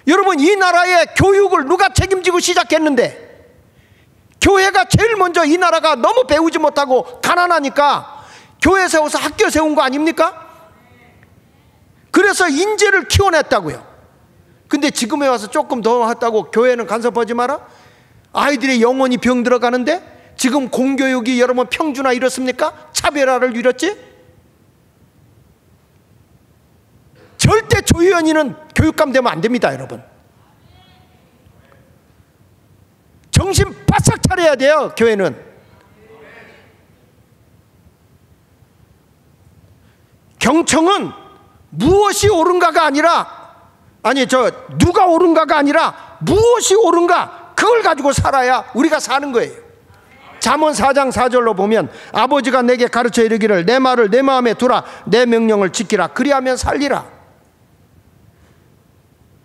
[SPEAKER 1] 여러분, 이 나라의 교육을 누가 책임지고 시작했는데, 교회가 제일 먼저 이 나라가 너무 배우지 못하고 가난하니까 교회 세워서 학교 세운 거 아닙니까? 그래서 인재를 키워냈다고요. 근데 지금에 와서 조금 더 했다고 교회는 간섭하지 마라? 아이들의 영혼이 병 들어가는데 지금 공교육이 여러분 평준화 이렇습니까? 차별화를 이뤘지? 절대 조혜연이는 교육감 되면 안 됩니다, 여러분. 정신 바싹 차려야 돼요, 교회는. 경청은 무엇이 옳은가가 아니라, 누가 옳은가가 아니라 무엇이 옳은가, 그걸 가지고 살아야 우리가 사는 거예요. 잠언 4장 4절로 보면 아버지가 내게 가르쳐 이르기를 내 말을 내 마음에 두라, 내 명령을 지키라, 그리하면 살리라.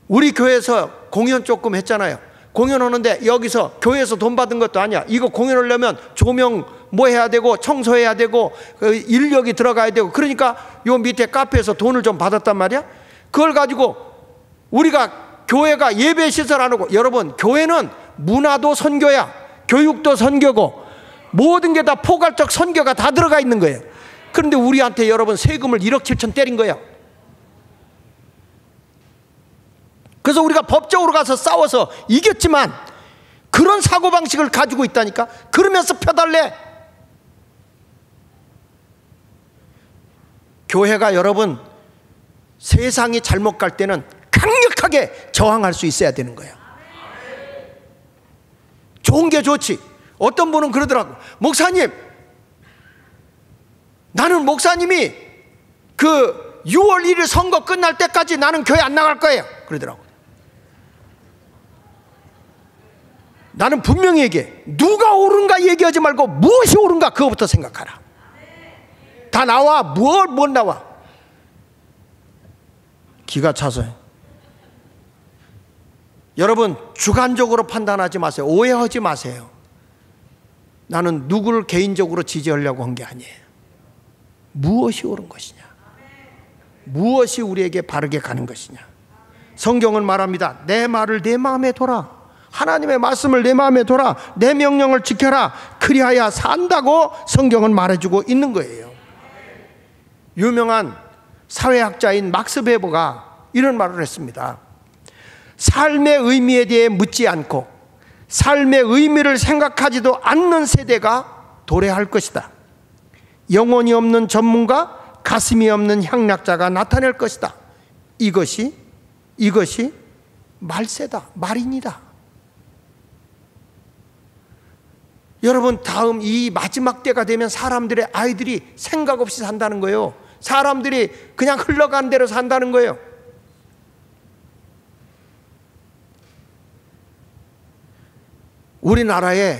[SPEAKER 1] 우리 교회에서 공연 조금 했잖아요. 공연하는데 여기서 교회에서 돈 받은 것도 아니야. 이거 공연하려면 조명 뭐 해야 되고 청소해야 되고 인력이 들어가야 되고, 그러니까 요 밑에 카페에서 돈을 좀 받았단 말이야. 그걸 가지고 우리가 교회가 예배 시설 안 하고, 여러분 교회는 문화도 선교야, 교육도 선교고 모든 게 다 포괄적 선교가 다 들어가 있는 거예요. 그런데 우리한테 여러분 세금을 1억 7천 때린 거야. 그래서 우리가 법적으로 가서 싸워서 이겼지만 그런 사고방식을 가지고 있다니까. 그러면서 펴달래. 교회가 여러분 세상이 잘못 갈 때는 강력하게 저항할 수 있어야 되는 거예요. 좋은 게 좋지. 어떤 분은 그러더라고. 목사님, 나는 목사님이 그 6월 1일 선거 끝날 때까지 나는 교회 안 나갈 거예요, 그러더라고. 나는 분명히 얘기해. 누가 옳은가 얘기하지 말고 무엇이 옳은가 그거부터 생각하라. 다 나와. 못 나와. 기가 차서. 여러분 주관적으로 판단하지 마세요. 오해하지 마세요. 나는 누구를 개인적으로 지지하려고 한 게 아니에요. 무엇이 옳은 것이냐, 무엇이 우리에게 바르게 가는 것이냐. 성경은 말합니다. 내 말을 내 마음에 둬라. 하나님의 말씀을 내 마음에 둬라. 내 명령을 지켜라. 그리하여 산다고 성경은 말해주고 있는 거예요. 유명한 사회학자인 막스 베버가 이런 말을 했습니다. 삶의 의미에 대해 묻지 않고 삶의 의미를 생각하지도 않는 세대가 도래할 것이다. 영혼이 없는 전문가, 가슴이 없는 향락자가 나타날 것이다. 이것이 말세다, 말인이다. 여러분 다음 이 마지막 때가 되면 사람들의 아이들이 생각 없이 산다는 거예요. 사람들이 그냥 흘러간 대로 산다는 거예요. 우리나라에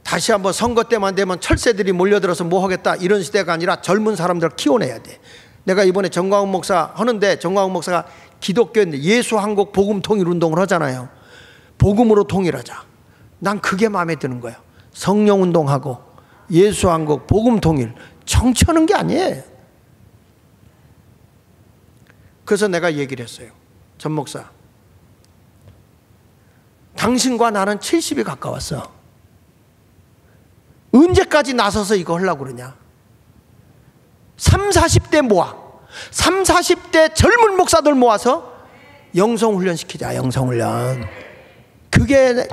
[SPEAKER 1] 다시 한번 선거 때만 되면 철새들이 몰려들어서 뭐 하겠다 이런 시대가 아니라 젊은 사람들을 키워내야 돼. 내가 이번에 정광훈 목사 하는데 정광훈 목사가 기독교인데 예수 한국 복음 통일 운동을 하잖아요. 복음으로 통일하자. 난 그게 마음에 드는 거예요. 성령 운동하고 예수 한국 복음 통일, 정치하는 게 아니에요. 그래서 내가 얘기를 했어요. 전 목사, 당신과 나는 70이 가까웠어. 언제까지 나서서 이거 하려고 그러냐. 30, 40대 모아. 30, 40대 젊은 목사들 모아서 영성훈련 시키자. 영성훈련.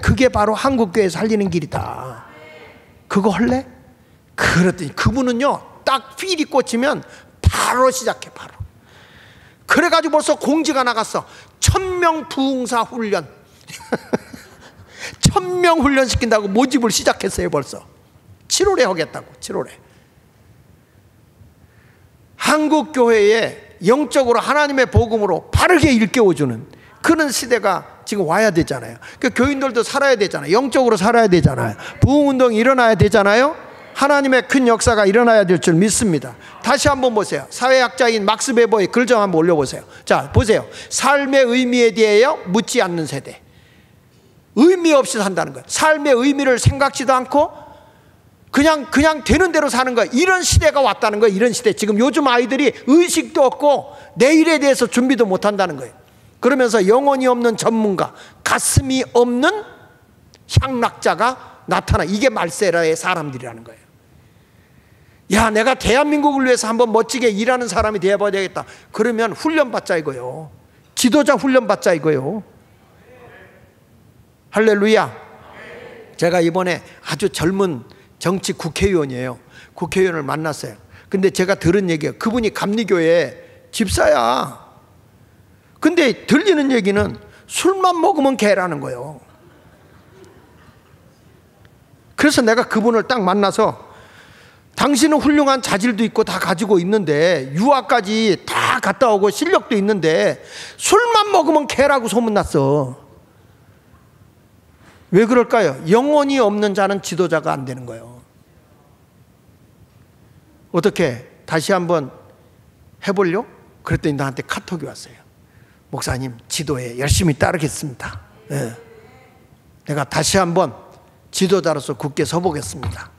[SPEAKER 1] 그게 바로 한국교회 살리는 길이다. 그거 할래? 그랬더니 그분은요, 딱 필이 꽂히면 바로 시작해. 바로. 그래가지고 벌써 공지가 나갔어. 1000명 부흥사 훈련. 1000명 훈련시킨다고 모집을 시작했어요. 벌써 7월에 하겠다고. 7월에 한국교회에 영적으로 하나님의 복음으로 바르게 일깨워주는 그런 시대가 지금 와야 되잖아요. 그러니까 교인들도 살아야 되잖아요. 영적으로 살아야 되잖아요. 부흥운동이 일어나야 되잖아요. 하나님의 큰 역사가 일어나야 될 줄 믿습니다. 다시 한번 보세요. 사회학자인 막스 베버의 글 좀 한번 올려보세요. 자, 보세요. 삶의 의미에 대하여 묻지 않는 세대. 의미 없이 산다는 거예요. 삶의 의미를 생각지도 않고 그냥 되는 대로 사는 거예요. 이런 시대가 왔다는 거예요. 이런 시대. 지금 요즘 아이들이 의식도 없고 내일에 대해서 준비도 못 한다는 거예요. 그러면서 영혼이 없는 전문가, 가슴이 없는 향락자가 나타나. 이게 말세라의 사람들이라는 거예요. 야, 내가 대한민국을 위해서 한번 멋지게 일하는 사람이 되어봐야 되겠다. 그러면 훈련받자 이거요. 지도자 훈련받자 이거요. 할렐루야. 제가 이번에 아주 젊은 정치 국회의원이에요. 국회의원을 만났어요. 근데 제가 들은 얘기가 그분이 감리교회 집사야. 근데 들리는 얘기는 술만 먹으면 개라는 거예요. 그래서 내가 그분을 딱 만나서 당신은 훌륭한 자질도 있고 다 가지고 있는데 유학까지 다 갔다 오고 실력도 있는데 술만 먹으면 개라고 소문났어. 왜 그럴까요? 영혼이 없는 자는 지도자가 안 되는 거예요. 어떻게 다시 한번 해보려? 그랬더니 나한테 카톡이 왔어요. 목사님, 지도에 열심히 따르겠습니다. 네. 내가 다시 한번 지도자로서 굳게 서보겠습니다.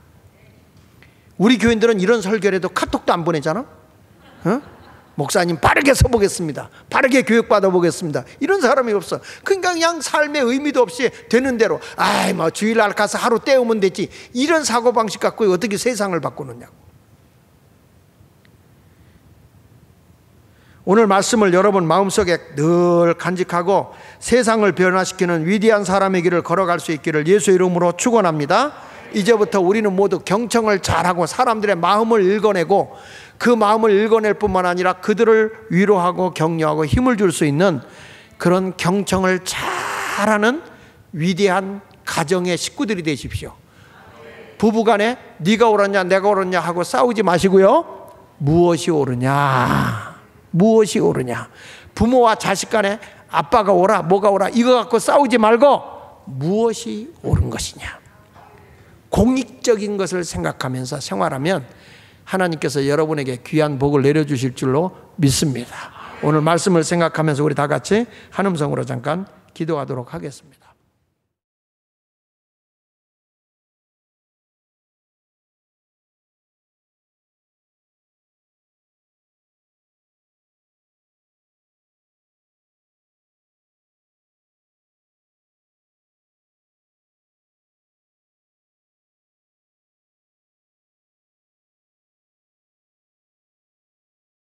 [SPEAKER 1] 우리 교인들은 이런 설교에도 카톡도 안 보내잖아. 어? 목사님 빠르게 서보겠습니다. 빠르게 교육받아 보겠습니다. 이런 사람이 없어. 그냥 삶의 의미도 없이 되는 대로 아이 뭐 주일날 가서 하루 때우면 되지. 이런 사고방식 갖고 어떻게 세상을 바꾸느냐고. 오늘 말씀을 여러분 마음속에 늘 간직하고 세상을 변화시키는 위대한 사람의 길을 걸어갈 수 있기를 예수 이름으로 축원합니다. 이제부터 우리는 모두 경청을 잘하고 사람들의 마음을 읽어내고 그 마음을 읽어낼 뿐만 아니라 그들을 위로하고 격려하고 힘을 줄 수 있는 그런 경청을 잘하는 위대한 가정의 식구들이 되십시오. 부부간에 네가 옳았냐 내가 옳았냐 하고 싸우지 마시고요. 무엇이 옳으냐, 무엇이 옳으냐. 부모와 자식 간에 아빠가 옳아 뭐가 옳아 이거 갖고 싸우지 말고 무엇이 옳은 것이냐. 공익적인 것을 생각하면서 생활하면 하나님께서 여러분에게 귀한 복을 내려주실 줄로 믿습니다. 오늘 말씀을 생각하면서 우리 다 같이 한 음성으로 잠깐 기도하도록 하겠습니다.